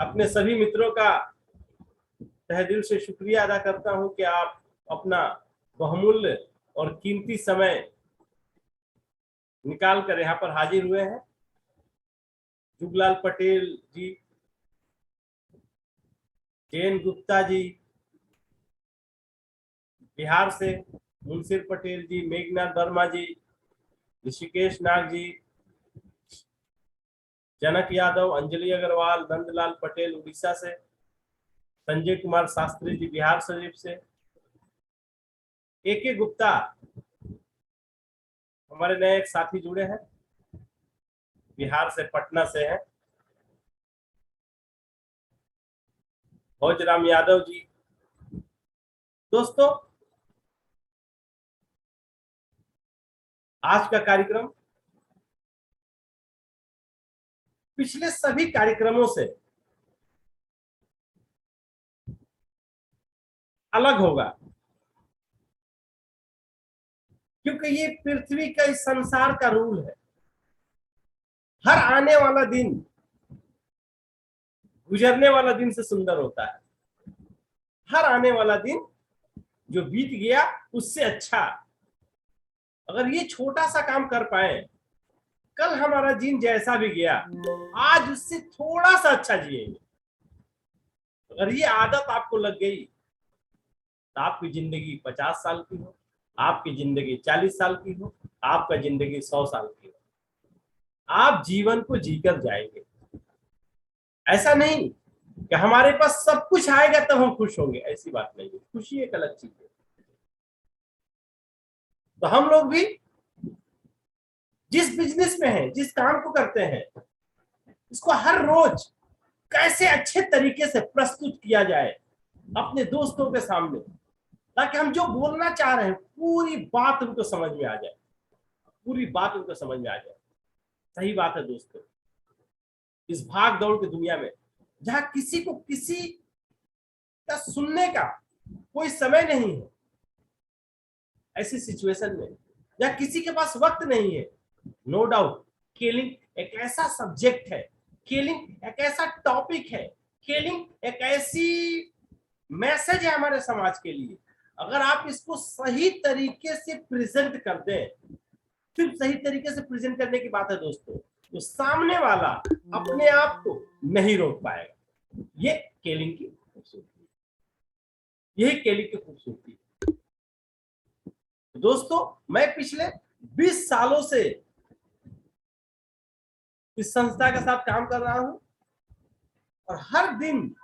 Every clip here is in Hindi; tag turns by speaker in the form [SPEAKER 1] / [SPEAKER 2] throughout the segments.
[SPEAKER 1] अपने सभी मित्रों का तहे दिल से शुक्रिया अदा करता हूं कि आप अपना बहुमूल्य और कीमती समय निकाल कर यहाँ पर हाजिर हुए हैं। जुगलाल पटेल जी, जैन गुप्ता जी बिहार से, मुंशिर पटेल जी, मेघनाथ वर्मा जी, ऋषिकेश नाग जी, जनक यादव, अंजलि अग्रवाल, नंदलाल पटेल उड़ीसा से, संजय कुमार शास्त्री जी बिहार शरीफ से, AK गुप्ता हमारे नए एक साथी जुड़े हैं, बिहार से, पटना से हैं, भोजराम यादव जी। दोस्तों, आज का कार्यक्रम पिछले सभी कार्यक्रमों से अलग होगा, क्योंकि ये पृथ्वी का, इस संसार का रूल है। हर आने वाला दिन गुजरने वाला दिन से सुंदर होता है। हर आने वाला दिन जो बीत गया उससे अच्छा। अगर ये छोटा सा काम कर पाए, कल हमारा दिन जैसा भी गया आज उससे थोड़ा सा अच्छा जिएंगे। अगर ये आदत आपको लग गई तो आपकी जिंदगी 50 साल की हो, आपकी जिंदगी 40 साल की हो, आपका जिंदगी 100 साल की हो, आप जीवन को जीकर जाएंगे। ऐसा नहीं कि हमारे पास सब कुछ आएगा तब हम खुश होंगे, ऐसी बात नहीं है। खुशी एक अलग चीज है। तो हम लोग भी जिस बिजनेस में हैं, जिस काम को करते हैं, इसको हर रोज कैसे अच्छे तरीके से प्रस्तुत किया जाए अपने दोस्तों के सामने, ताकि हम जो बोलना चाह रहे हैं पूरी बात उनको समझ में आ जाए, पूरी बात उनको समझ में आ जाए। सही बात है दोस्तों, इस भाग दौड़ की दुनिया में जहां किसी को किसी का सुनने का कोई समय नहीं है, ऐसी सिचुएशन में जहां किसी के पास वक्त नहीं है, नो डाउट किलिंग एक ऐसा सब्जेक्ट है, किलिंग एक ऐसा टॉपिक है, किलिंग एक ऐसी मैसेज है हमारे समाज के लिए। अगर आप इसको सही तरीके से प्रेजेंट कर दें, सिर्फ सही तरीके से प्रेजेंट करने की बात है दोस्तों, तो सामने वाला अपने आप को नहीं रोक पाएगा। ये केलिंग की खूबसूरती है, यही केलिंग की खूबसूरती है। दोस्तों, मैं पिछले 20 सालों से इस संस्था के साथ काम कर रहा हूं और हर दिन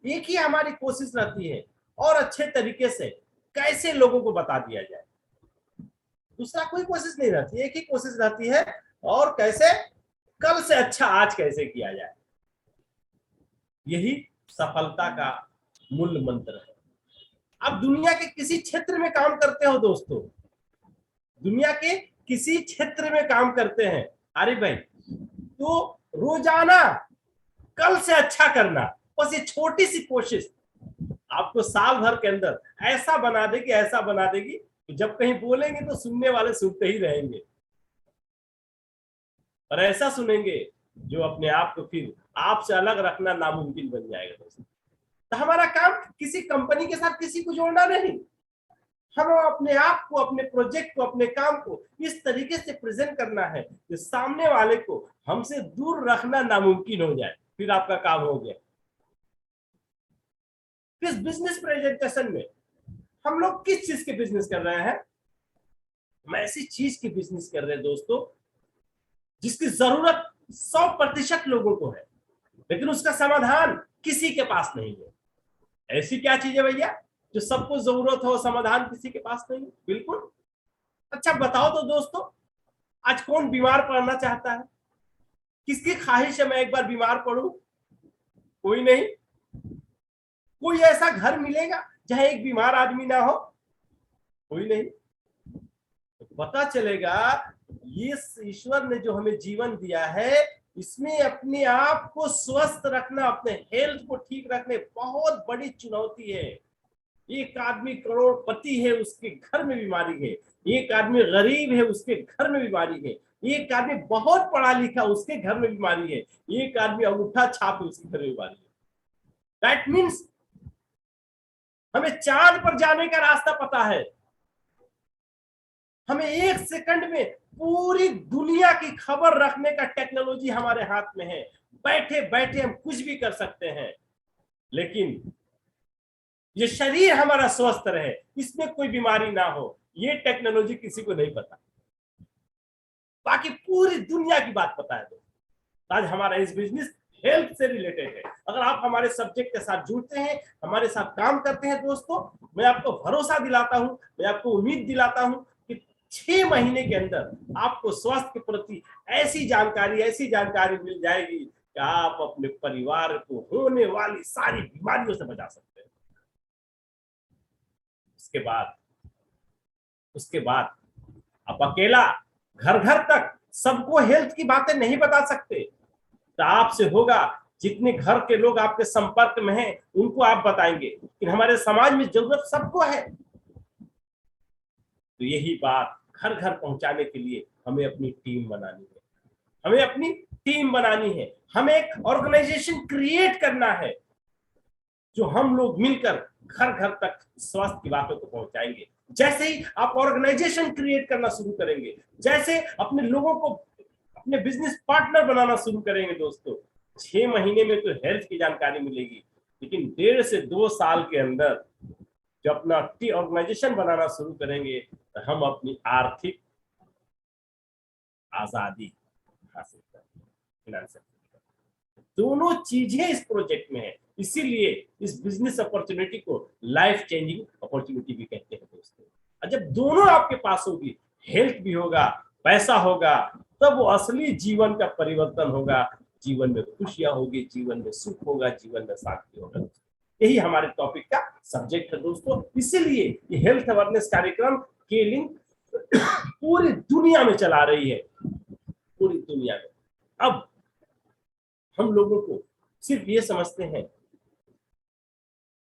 [SPEAKER 1] एक ही हमारी कोशिश रहती है, और अच्छे तरीके से कैसे लोगों को बता दिया जाए। दूसरा कोई कोशिश नहीं रहती, एक ही कोशिश रहती है, और कैसे कल से अच्छा आज कैसे किया जाए। यही सफलता का मूल मंत्र है। अब दुनिया के किसी क्षेत्र में काम करते हो दोस्तों, दुनिया के किसी क्षेत्र में काम करते हैं, अरे भाई, तो रोजाना कल से अच्छा करना, बस ये छोटी सी कोशिश आपको साल भर के अंदर ऐसा बना देगी, ऐसा बना देगी कि जब कहीं बोलेंगे तो सुनने वाले सुनते ही रहेंगे, और ऐसा सुनेंगे जो अपने आप को फिर आपसे अलग रखना नामुमकिन बन जाएगा दोस्तों। तो हमारा काम किसी कंपनी के साथ किसी को जोड़ना नहीं, हम अपने आप को, अपने प्रोजेक्ट को, अपने काम को इस तरीके से प्रेजेंट करना है कि सामने वाले को हमसे दूर रखना नामुमकिन हो जाए, फिर आपका काम हो गया। किस बिजनेस प्रेजेंटेशन में हम लोग किस चीज के बिजनेस कर रहे हैं? हम ऐसी चीज की बिजनेस कर रहे हैं दोस्तों जिसकी जरूरत 100% लोगों को है, लेकिन उसका समाधान किसी के पास नहीं है। ऐसी क्या चीज है भैया जो सबको जरूरत हो, समाधान किसी के पास नहीं? बिल्कुल। अच्छा बताओ तो दोस्तों, आज कौन बीमार पड़ना चाहता है? किसकी ख्वाहिश है मैं एक बार बीमार पड़ूं? कोई नहीं। कोई ऐसा घर मिलेगा जहां एक बीमार आदमी ना हो? कोई नहीं। तो पता चलेगा ये ईश्वर ने जो हमें जीवन दिया है, इसमें अपने आप को स्वस्थ रखना, अपने हेल्थ को ठीक रखने बहुत बड़ी चुनौती है। एक आदमी करोड़पति है, उसके घर में बीमारी है। एक आदमी गरीब है, उसके घर में बीमारी है। एक आदमी बहुत पढ़ा लिखा, उसके घर में बीमारी है। एक आदमी अंगूठा छाप है, उसके घर में बीमारी है। दैट मीन्स हमें चांद पर जाने का रास्ता पता है। हमें 1 सेकंड में पूरी दुनिया की खबर रखने का टेक्नोलॉजी हमारे हाथ में है। बैठे बैठे हम कुछ भी कर सकते हैं, लेकिन ये शरीर हमारा स्वस्थ रहे, इसमें कोई बीमारी ना हो, ये टेक्नोलॉजी किसी को नहीं पता। बाकी पूरी दुनिया की बात पता है। तो आज हमारा इस बिजनेस हेल्थ से रिलेटेड है। अगर आप हमारे सब्जेक्ट के साथ जुड़ते हैं, हमारे साथ काम करते हैं दोस्तों, मैं आपको भरोसा दिलाता हूं, मैं आपको उम्मीद दिलाता हूं कि 6 महीने के अंदर आपको स्वास्थ्य के प्रति ऐसी जानकारी मिल जाएगी कि आप अपने परिवार को होने वाली सारी बीमारियों से बचा सकते हैं। उसके बाद आप अकेला घर घर तक सबको हेल्थ की बातें नहीं बता सकते, तो आपसे होगा जितने घर के लोग आपके संपर्क में हैं उनको आप बताएंगे कि हमारे समाज में जरूरत सबको है। तो यही बात घर घर पहुंचाने के लिए हमें अपनी टीम बनानी है, हमें एक ऑर्गेनाइजेशन क्रिएट करना है, जो हम लोग मिलकर घर घर तक स्वास्थ्य की बातों को पहुंचाएंगे। जैसे ही आप ऑर्गेनाइजेशन क्रिएट करना शुरू करेंगे, जैसे अपने लोगों को अपने बिजनेस पार्टनर बनाना शुरू करेंगे दोस्तों, 6 महीने में तो हेल्थ की जानकारी मिलेगी, लेकिन 1.5 से 2 साल के अंदर जब अपना ऑर्गेनाइजेशन बनाना शुरू करेंगे तो हम अपनी आर्थिक आजादी हासिल करेंगे। दोनों चीजें इस प्रोजेक्ट में है, इसीलिए इस बिजनेस अपॉर्चुनिटी को लाइफ चेंजिंग अपॉर्चुनिटी भी कहते हैं दोस्तों। और जब दोनों आपके पास होगी, हेल्थ भी होगा, पैसा होगा, तब वो असली जीवन का परिवर्तन होगा। जीवन में खुशियां होगी, जीवन में सुख होगा, जीवन में शांति होगा। यही हमारे टॉपिक का सब्जेक्ट है दोस्तों। इसीलिए ये हेल्थ अवेयरनेस कार्यक्रम केलिंग पूरी दुनिया में चला रही है, पूरी दुनिया में। अब हम लोगों को सिर्फ ये समझते हैं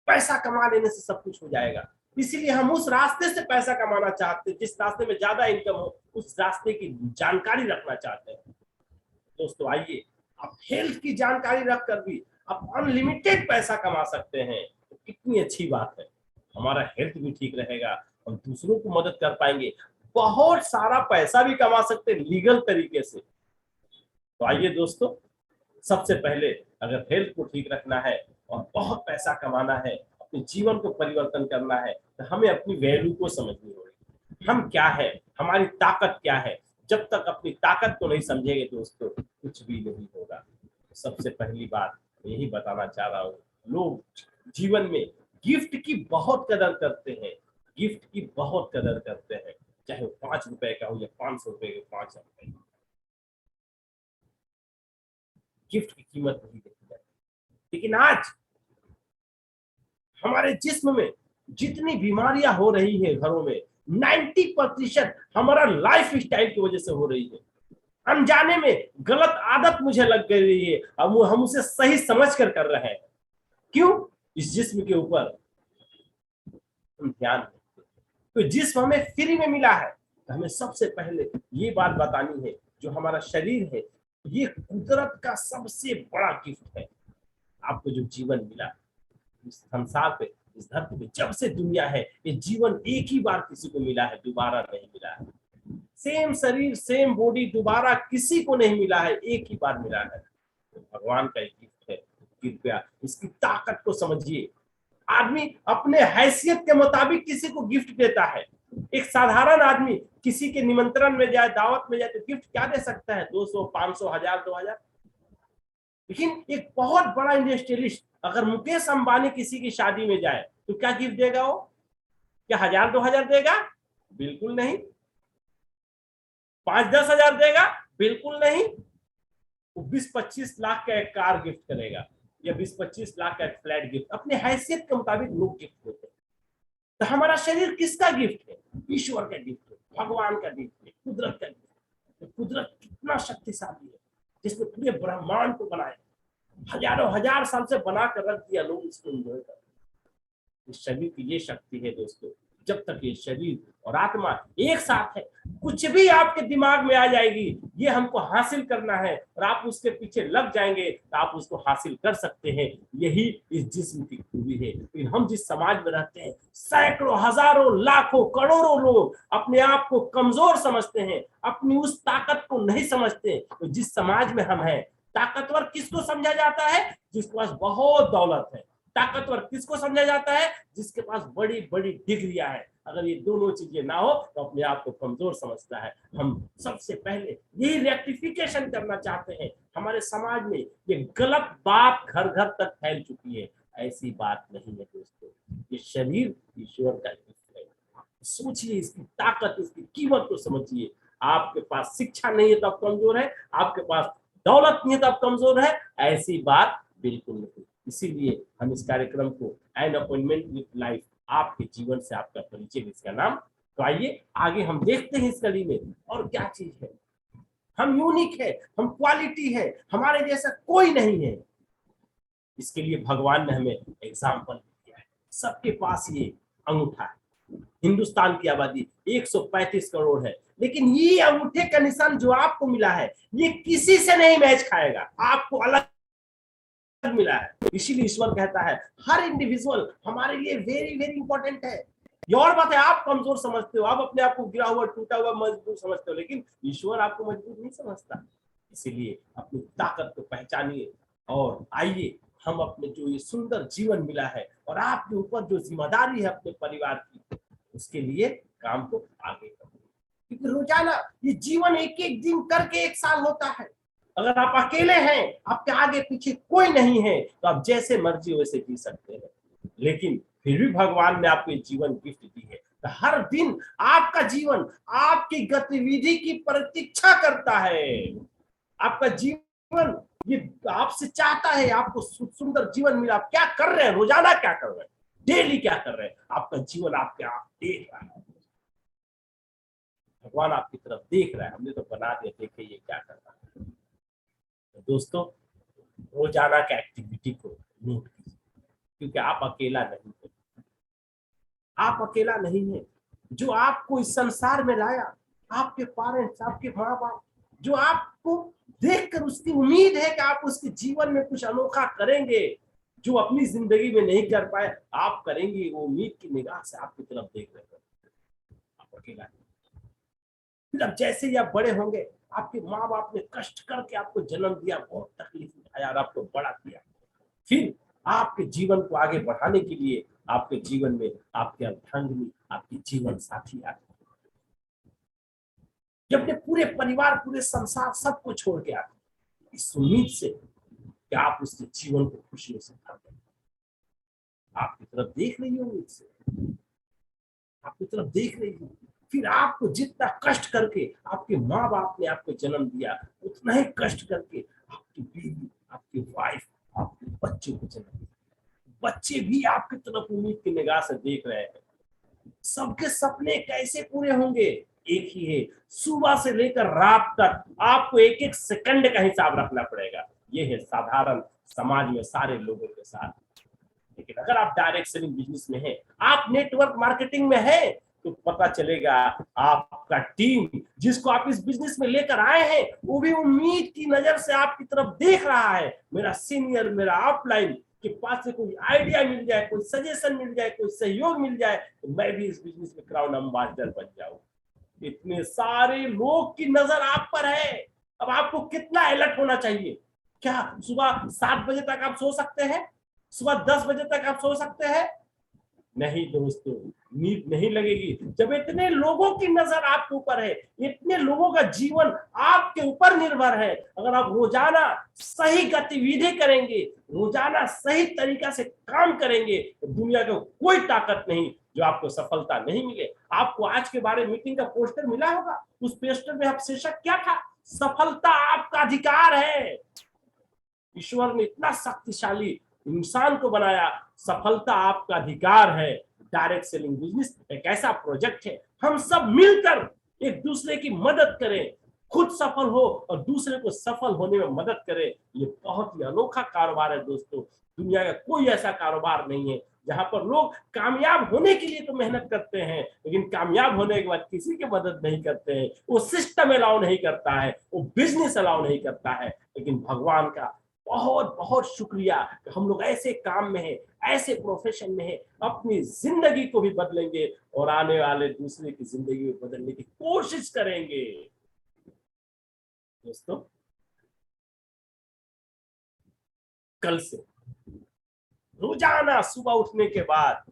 [SPEAKER 1] पैसा कमा लेने से सब कुछ हो जाएगा, इसीलिए हम उस रास्ते से पैसा कमाना चाहते हैं जिस रास्ते में ज्यादा इनकम हो, उस रास्ते की जानकारी रखना चाहते हैं। दोस्तों आइए, आप हेल्थ की जानकारी रखकर भी आप अनलिमिटेड पैसा कमा सकते हैं, तो कितनी अच्छी बात है। हमारा हेल्थ भी ठीक रहेगा, हम दूसरों को मदद कर पाएंगे, बहुत सारा पैसा भी कमा सकते हैं लीगल तरीके से। तो आइए दोस्तों, सबसे पहले अगर हेल्थ को ठीक रखना है और बहुत पैसा कमाना है, अपने जीवन को परिवर्तन करना है, तो हमें अपनी वैल्यू को समझनी होगी। हम क्या है, हमारी ताकत क्या है। जब तक अपनी ताकत को नहीं समझेंगे दोस्तों, कुछ भी नहीं होगा। सबसे पहली बात यही बताना चाह रहा हूँ, लोग जीवन में गिफ्ट की बहुत कदर करते हैं, गिफ्ट की बहुत कदर करते हैं, चाहे वो 5 रुपए का हो या 500 रुपए का, 5 रुपए। गिफ्ट की कीमत नहीं देखी जाती। लेकिन आज हमारे जिस्म में जितनी बीमारियां हो रही है घरों में, 90% हमारा लाइफ स्टाइल की वजह से हो रही है। अनजाने में गलत आदत मुझे लग गई है, अब हम उसे सही समझ कर रहे हैं। क्यों? इस जिस्म के ऊपर हम ध्यान देते। तो जिस्म हमें फ्री में मिला है, तो हमें सबसे पहले ये बात बतानी है, जो हमारा शरीर है ये कुदरत का सबसे बड़ा गिफ्ट है। आपको जो जीवन मिला इस संसार पे, इस धरती पे, जब से दुनिया है, ये जीवन एक ही बार किसी को मिला है, दोबारा नहीं मिला है। सेम शरीर, सेम बॉडी दोबारा किसी को नहीं मिला है, एक ही बार मिला है। तो भगवान का एक गिफ्ट है, कृपया इसकी ताकत को समझिए। आदमी अपने हैसियत के मुताबिक किसी को गिफ्ट देता है। एक साधारण आदमी किसी के निमंत्रण में जाए, दावत में जाए, तो गिफ्ट क्या दे सकता है? 200, 500, 1000, 2000। लेकिन एक बहुत बड़ा इंडस्ट्रियलिस्ट अगर मुकेश अंबानी किसी की शादी में जाए तो क्या गिफ्ट देगा वो? क्या 1000, 2000 देगा? बिल्कुल नहीं। 5, 10 हजार देगा? बिल्कुल नहीं। वो 20-25 लाख का एक कार गिफ्ट करेगा, या 20-25 लाख का एक फ्लैट गिफ्ट। अपने हैसियत के मुताबिक लोग गिफ्ट देते हैं। तो हमारा शरीर किसका गिफ्ट है? ईश्वर का गिफ्ट है, भगवान का गिफ्ट है, कुदरत का गिफ्ट है। तो कुदरत कितना शक्तिशाली है, जिसने पूरे ब्रह्मांड को बनाया, हजारों हजार साल से बना कर रख दिया, लोग इसको एंजॉय करते हैं। इस शरीर की ये शक्ति है दोस्तों, जब तक ये शरीर और आत्मा एक साथ है, कुछ भी आपके दिमाग में आ जाएगी, ये हमको हासिल करना है और आप उसके पीछे लग जाएंगे तो आप उसको हासिल कर सकते हैं। यही इस जिस्म की खूबी है। लेकिन हम जिस समाज में रहते हैं, सैकड़ों, हजारों, लाखों, करोड़ों लोग अपने आप को कमजोर समझते हैं, अपनी उस ताकत को नहीं समझते। तो जिस समाज में हम हैं, ताकतवर किसको समझा जाता है? जिसके पास बहुत दौलत है। ताकतवर किसको समझा जाता है? जिसके पास बड़ी बड़ी डिग्रियां हैं। अगर ये दोनों चीजें ना हो तो अपने आप को कमजोर समझता है। हम सबसे पहले यही रेक्टिफिकेशन करना चाहते हैं। हमारे समाज में ये गलत बात घर घर तक फैल चुकी है। ऐसी बात नहीं है दोस्तों, ये शरीर ईश्वर का गिफ्ट है। सोचिए, इसकी ताकत, इसकी कीमत को समझिए। आपके पास शिक्षा नहीं है तो आप कमजोर है, आपके पास दौलत नहीं है तो आप कमजोर है, ऐसी बात बिल्कुल नहीं। इसीलिए हम इस कार्यक्रम को एन अपॉइंटमेंट विद लाइफ, आपके जीवन से आपका परिचय, इसका नाम। तो आइए आगे हम देखते हैं इस कड़ी में और क्या चीज है। हम यूनिक है, हम क्वालिटी है, हमारे जैसा कोई नहीं है। इसके लिए भगवान ने हमें एग्जाम्पल दिया है। सबके पास ये अंगूठा है। हिंदुस्तान की आबादी 135 करोड़ है, लेकिन ये अंगूठे का निशान जो आपको मिला है, ये किसी से नहीं मैच खाएगा, आपको अलग मिला है। इसीलिए ईश्वर कहता है हर इंडिविजुअल हमारे लिए वेरी वेरी इंपॉर्टेंट है। ये और बात है, आप कमजोर समझते हो, आप अपने आप को गिरा हुआ, टूटा हुआ, मजबूर समझते हो, लेकिन ईश्वर आपको मजबूर नहीं समझता। इसीलिए अपनी ताकत को पहचानिए और आइए हम अपने जो ये सुंदर जीवन मिला है और आपके ऊपर जो जिम्मेदारी है अपने परिवार की, उसके लिए काम को आगे करें। क्योंकि रोजाना ये जीवन एक एक दिन करके एक साल होता है। अगर आप अकेले हैं, आपके आगे पीछे कोई नहीं है, तो आप जैसे मर्जी वैसे जी सकते हैं। लेकिन फिर भी भगवान ने आपको जीवन गिफ्ट दी है, तो हर दिन आपका जीवन आपकी गतिविधि की प्रतीक्षा करता है। आपका जीवन ये आपसे चाहता है, आपको सुंदर जीवन मिला। आप क्या कर रहे हैं? रोजाना क्या कर रहे हैं? डेली क्या कर रहे हैं? आपका जीवन आपके आप देख रहा है। भगवान आपकी तरफ देख रहा है। हमने तो बना दिया, देखे ये क्या कर रहा है। तो दोस्तों, रोजाना की एक्टिविटी को नोट कीजिए, क्योंकि आप अकेला नहीं है। आप अकेला नहीं है। जो आपको इस संसार में लाया, आपके पेरेंट्स, आपके माँ बाप, जो आपको देखकर उसकी उम्मीद है कि आप उसके जीवन में कुछ अनोखा करेंगे, जो अपनी जिंदगी में नहीं कर पाए आप करेंगे, वो उम्मीद की निगाह से आपकी तरफ देख रहे हैं। आप अकेला नहीं। फिर अब जैसे ही आप बड़े होंगे, आपके माँ बाप ने कष्ट करके आपको जन्म दिया, बहुत तकलीफ उठाया और आपको बड़ा किया। फिर आपके जीवन को आगे बढ़ाने के लिए आपके जीवन में आपके अर्धांगिनी, आपकी जीवन साथी आते हैं। जब अपने पूरे परिवार, पूरे संसार सबको छोड़ के आते हैं, इस उम्मीद से कि आप उसके जीवन को खुशियों से भर दें। आपकी तरफ देख रही हो, उम्मीद से आपकी तरफ देख रही हो। फिर आपको जितना कष्ट करके आपके माँ बाप ने आपको जन्म दिया, उतना ही कष्ट करके आपकी बीवी, आपकी वाइफ, आपके बच्चे को जन्म दिया। बच्चे भी आपकी तरफ उम्मीद की निगाह से देख रहे हैं। सबके सपने कैसे पूरे होंगे? एक ही है, सुबह से लेकर रात तक आपको एक एक सेकंड का हिसाब रखना पड़ेगा। ये है साधारण समाज में सारे लोगों के साथ। लेकिन अगर आप डायरेक्ट सेलिंग बिजनेस में हैं, आप नेटवर्क मार्केटिंग में हैं, तो पता चलेगा आपका टीम जिसको आप इस बिजनेस में लेकर आए हैं, वो भी उम्मीद की नजर से आपकी तरफ देख रहा है। मेरा सीनियर, मेरा अपलाइन के पास से कोई आइडिया मिल जाए, कोई सजेशन मिल जाए, कोई सहयोग मिल जाए, तो मैं भी इस बिजनेस में क्राउन एम्बेसडर बन जाऊं। इतने सारे लोग की नजर आप पर है। अब आपको कितना अलर्ट होना चाहिए? क्या सुबह 7 बजे तक आप सो सकते हैं? सुबह 10 बजे तक आप सो सकते हैं? नहीं दोस्तों, नींद नहीं लगेगी जब इतने लोगों की नजर आपके ऊपर है, इतने लोगों का जीवन आपके ऊपर निर्भर है। अगर आप रोजाना सही गतिविधि करेंगे, रोजाना सही तरीका से काम करेंगे, तो दुनिया का कोई ताकत नहीं जो आपको सफलता नहीं मिले। आपको आज के बारे मीटिंग का पोस्टर मिला होगा, उस पोस्टर में आप शीर्षक क्या था? सफलता आपका अधिकार है। ईश्वर ने इतना शक्तिशाली इंसान को बनाया, सफलता आपका अधिकार है। डायरेक्ट सेलिंग बिजनेस एक ऐसा प्रोजेक्ट है, हम सब मिलकर एक दूसरे की मदद करें, खुद सफल हो और दूसरे को सफल होने में मदद करें। ये बहुत ही अनोखा कारोबार है दोस्तों। दुनिया का कोई ऐसा कारोबार नहीं है जहां पर लोग कामयाब होने के लिए तो मेहनत करते हैं, लेकिन कामयाब होने के बाद किसी की मदद नहीं करते हैं। वो सिस्टम अलाउ नहीं करता है, वो बिजनेस अलाउ नहीं करता है। लेकिन भगवान का बहुत बहुत शुक्रिया कि हम लोग ऐसे काम में हैं, ऐसे प्रोफेशन में हैं, अपनी जिंदगी को भी बदलेंगे और आने वाले दूसरे की जिंदगी को बदलने की कोशिश करेंगे। दोस्तों, कल से रोजाना सुबह उठने के बाद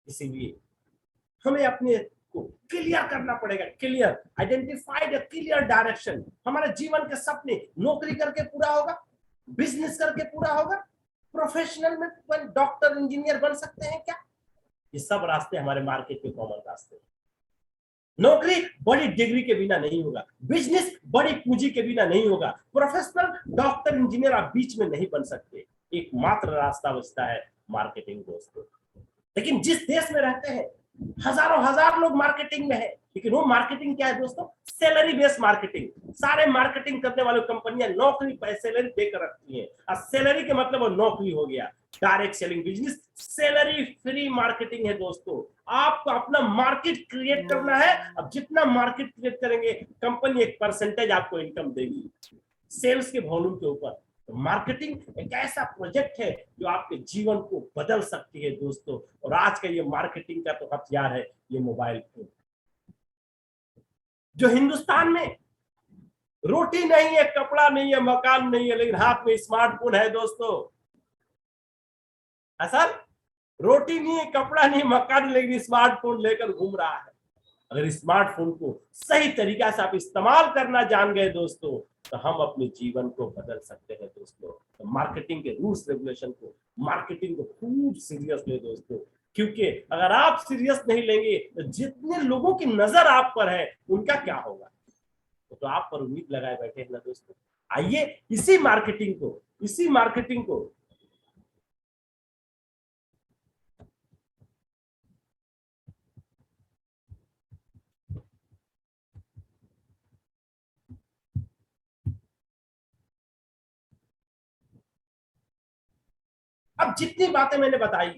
[SPEAKER 1] इसीलिए हमें अपने को क्लियर करना पड़ेगा। Clear identified clear direction. हमारे जीवन के सपने नौकरी करके पूरा होगा, बिजनेस करके पूरा होगा, प्रोफेशनल में डॉक्टर इंजीनियर बन सकते हैं क्या? ये सब रास्ते हमारे मार्केट के कॉमन रास्ते हैं। नौकरी बड़ी डिग्री के बिना नहीं होगा, बिजनेस बड़ी पूंजी के बिना नहीं होगा, प्रोफेशनल डॉक्टर इंजीनियर आप बीच में नहीं बन सकते। एकमात्र रास्ता बचता है मार्केटिंग दोस्तों। लेकिन जिस देश में रहते हैं हजारों हजार लोग मार्केटिंग में है, लेकिन वो मार्केटिंग क्या है दोस्तों? Salary based marketing. सारे मार्केटिंग करने वाले कंपनियां नौकरी पर सैलरी देकर रखती हैं, और सैलरी के मतलब वो नौकरी हो गया। Direct selling business salary free marketing है दोस्तों। आपको अपना मार्केट क्रिएट करना है। अब जितना मार्केट क्रिएट करेंगे, कंपनी एक परसेंटेज आपको इनकम देगी सेल्स के वॉल्यूम के ऊपर। तो मार्केटिंग एक ऐसा प्रोजेक्ट है जो आपके जीवन को बदल सकती है दोस्तों। और आज का ये मार्केटिंग का तो हथियार है ये मोबाइल फोन, जो हिंदुस्तान में रोटी नहीं है, कपड़ा नहीं है, मकान नहीं है, लेकिन हाथ में स्मार्टफोन है दोस्तों। सर, रोटी नहीं है, कपड़ा नहीं, मकान, लेकिन स्मार्टफोन लेकर घूम रहा है। अगर स्मार्टफोन को सही तरीका से आप इस्तेमाल करना जान गए दोस्तों, तो हम अपने जीवन को बदल सकते हैं दोस्तों। तो मार्केटिंग के रूल्स रेगुलेशन को, मार्केटिंग को खूब सीरियस ले दोस्तों, क्योंकि अगर आप सीरियस नहीं लेंगे तो जितने लोगों की नजर आप पर है उनका क्या होगा? तो आप पर उम्मीद लगाए बैठे हैं ना दोस्तों। आइए इसी मार्केटिंग को अब जितनी बातें मैंने बताई,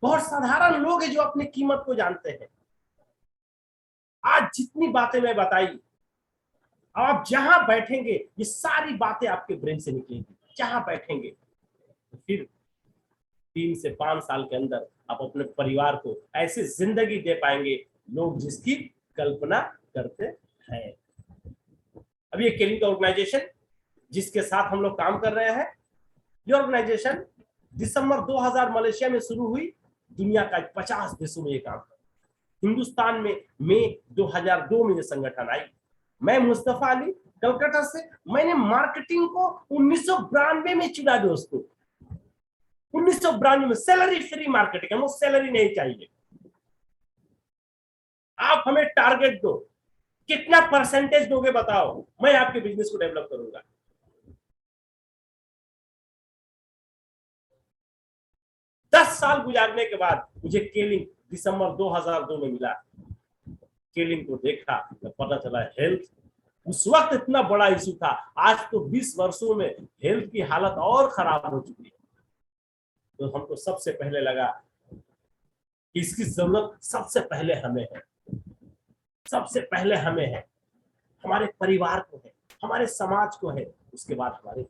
[SPEAKER 1] बहुत साधारण लोग हैं जो अपनी कीमत को जानते हैं। आज जितनी बातें मैं बताई, आप जहां बैठेंगे ये सारी बातें आपके ब्रेन से निकलेंगी। जहां बैठेंगे तो फिर 3 से 5 साल के अंदर आप अपने परिवार को ऐसी जिंदगी दे पाएंगे लोग जिसकी कल्पना करते हैं। अब ये केलिंग ऑर्गेनाइजेशन जिसके साथ हम लोग काम कर रहे हैं, ये ऑर्गेनाइजेशन दिसंबर 2000 मलेशिया में शुरू हुई। दुनिया का 50 देशों में ये काम कर, हिंदुस्तान में मई 2002 में ये संगठन आई। मैं मुस्तफा अली कलकत्ता से, मैंने मार्केटिंग को 1992 में चुना दोस्तों। 1992 में सैलरी फ्री मार्केटिंग, हमको सैलरी नहीं चाहिए। आप हमें टारगेट दो, कितना परसेंटेज दोगे बताओ, मैं आपके बिजनेस को डेवलप करूंगा। 10 साल गुजारने के बाद मुझे केलिंग दिसंबर 2002 में मिला। केलिंग को देखा तो पता चला हेल्थ उस वक्त इतना बड़ा इशू था, आज तो 20 वर्षों में हेल्थ की हालत और खराब हो चुकी है। तो हमको सबसे पहले लगा कि इसकी जरूरत सबसे पहले हमें है, सबसे पहले हमें है, हमारे परिवार को है, हमारे समाज को है, उसके बाद हमारे।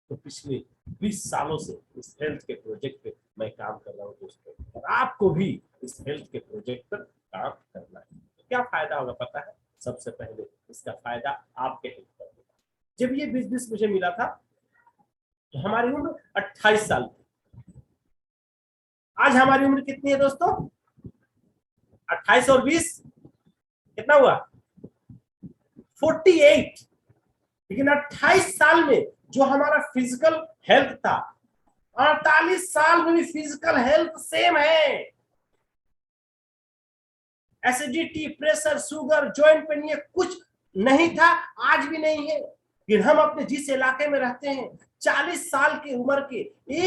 [SPEAKER 1] तो पिछले 20 सालों से इस हेल्थ के प्रोजेक्ट पे मैं काम कर रहा हूँ दोस्तों, और आपको भी इस हेल्थ के प्रोजेक्ट पर काम करना है। तो क्या फायदा होगा पता है? सबसे पहले इसका फायदा आपके हेल्थ पर होगा। जब ये बिजनेस मुझे मिला था तो हमारी उम्र 28 साल थी। आज हमारी उम्र कितनी है दोस्तों? 28 और 20 कितना हुआ? 48। लेकिन 28 साल में जो हमारा फिजिकल हेल्थ था, 48 साल में भी फिजिकल हेल्थ सेम है। Acidity, pressure, sugar, joint pain ये कुछ नहीं था, आज भी नहीं है। फिर हम अपने जिस इलाके में रहते हैं, 40 साल की उम्र के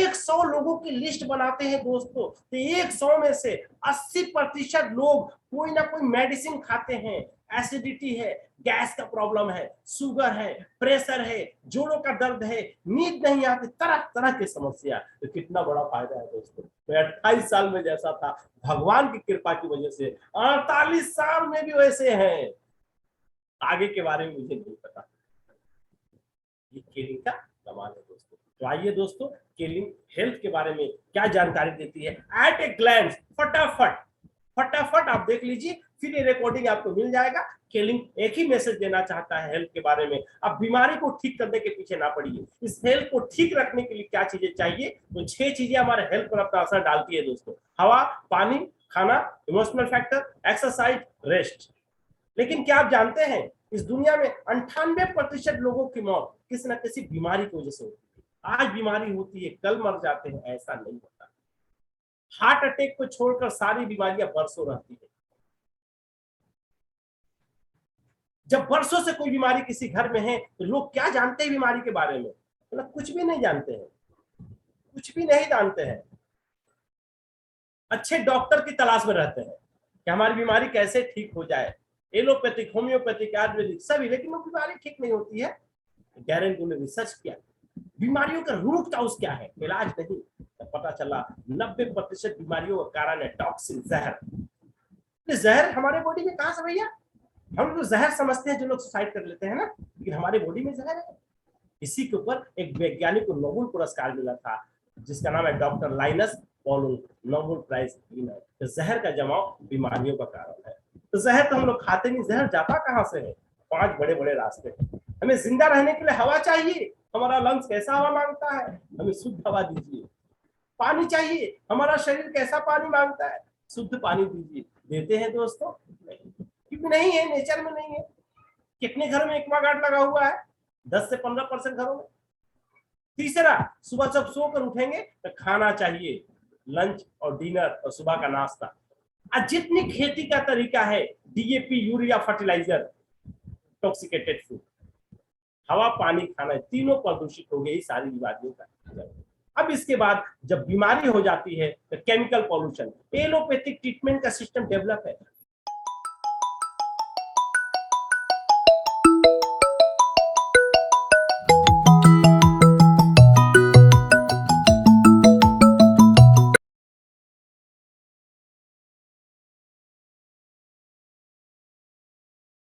[SPEAKER 1] 100 लोगों की लिस्ट बनाते हैं दोस्तों, तो 100 में से 80% लोग कोई ना कोई मेडिसिन खाते हैं। एसिडिटी है, गैस का प्रॉब्लम है, शुगर है, प्रेशर है, जोड़ों का दर्द है, नींद नहीं आती, तरह तरह की समस्या। तो कितना बड़ा फायदा है दोस्तों। मैं 28 साल में जैसा था, भगवान की कृपा की वजह से 48 साल में भी वैसे हैं। आगे के बारे में मुझे नहीं पता। ये केलिंग का कमाल है दोस्तों। तो आइए दोस्तों, केलिंग हेल्थ के बारे में क्या जानकारी देती है एट ए ग्लैंस, फटाफट फटाफट आप देख लीजिए, फिर ये रिकॉर्डिंग आपको मिल जाएगा। केलिंग एक ही मैसेज देना चाहता है हेल्थ के बारे में। अब बीमारी को ठीक करने के पीछे ना पड़िए, इस हेल्थ को ठीक रखने के लिए क्या चीजें चाहिए, तो 6 चीजें हमारे हेल्थ पर अपना असर डालती है दोस्तों। हवा, पानी, खाना, इमोशनल फैक्टर, एक्सरसाइज, रेस्ट। लेकिन क्या आप जानते हैं, इस दुनिया में 98% लोगों की मौत किसी न किसी बीमारी की वजह से होती है। आज बीमारी होती है, कल मर जाते हैं, ऐसा नहीं होता। हार्ट अटैक को छोड़कर सारी बीमारियां बरसों रहती है। जब बरसों से कोई बीमारी किसी घर में है तो लोग क्या जानते हैं बीमारी के बारे में? मतलब कुछ भी नहीं जानते हैं, कुछ भी नहीं जानते हैं। अच्छे डॉक्टर की तलाश में रहते हैं कि हमारी बीमारी कैसे ठीक हो जाए। एलोपैथिक, होम्योपैथिक, आयुर्वेदिक सभी, लेकिन वो बीमारी ठीक नहीं होती है। गारंटी ने रिसर्च किया, बीमारियों का रूट काउज क्या है, इलाज नहीं। तो पता चला 90% बीमारियों का कारण है टॉक्सिन, जहर। जहर हमारे बॉडी में कहां से भैया? हम तो जहर समझते हैं जो लोग सुसाइड कर लेते हैं ना, लेकिन हमारे बॉडी में जहर है। इसी के ऊपर एक वैज्ञानिक को नोबेल पुरस्कार मिला था, जिसका नाम है doctor Linus Pauling, Nobel prize winner. तो जहर का जमाव बीमारियों का कारण है। तो जहर तो हम लोग खाते नहीं, जहर जाता कहां से है? 5 बड़े बड़े रास्ते हैं। हमें जिंदा रहने के लिए हवा चाहिए, हमारा लंग्स कैसा हवा मांगता है? हमें शुद्ध हवा दीजिए। पानी चाहिए, हमारा शरीर कैसा पानी मांगता है? शुद्ध पानी दीजिए। देते हैं दोस्तों? क्योंकि नहीं है, नेचर में नहीं है। कितने घर में एक्वागार्ड लगा हुआ है? 10 से 15% घरों में। तीसरा, सुबह जब सोकर उठेंगे तो खाना चाहिए, लंच और डिनर और सुबह का नाश्ता। आज जितनी खेती का तरीका है, डीएपी, यूरिया, फर्टिलाइजर, टॉक्सिकेटेड फूड, हवा, पानी, खाना, तीनों प्रदूषित हो गई सारी बीमारियों का। अब इसके बाद जब बीमारी हो जाती है तो केमिकल पॉल्यूशन, एलोपैथिक ट्रीटमेंट का सिस्टम डेवलप है,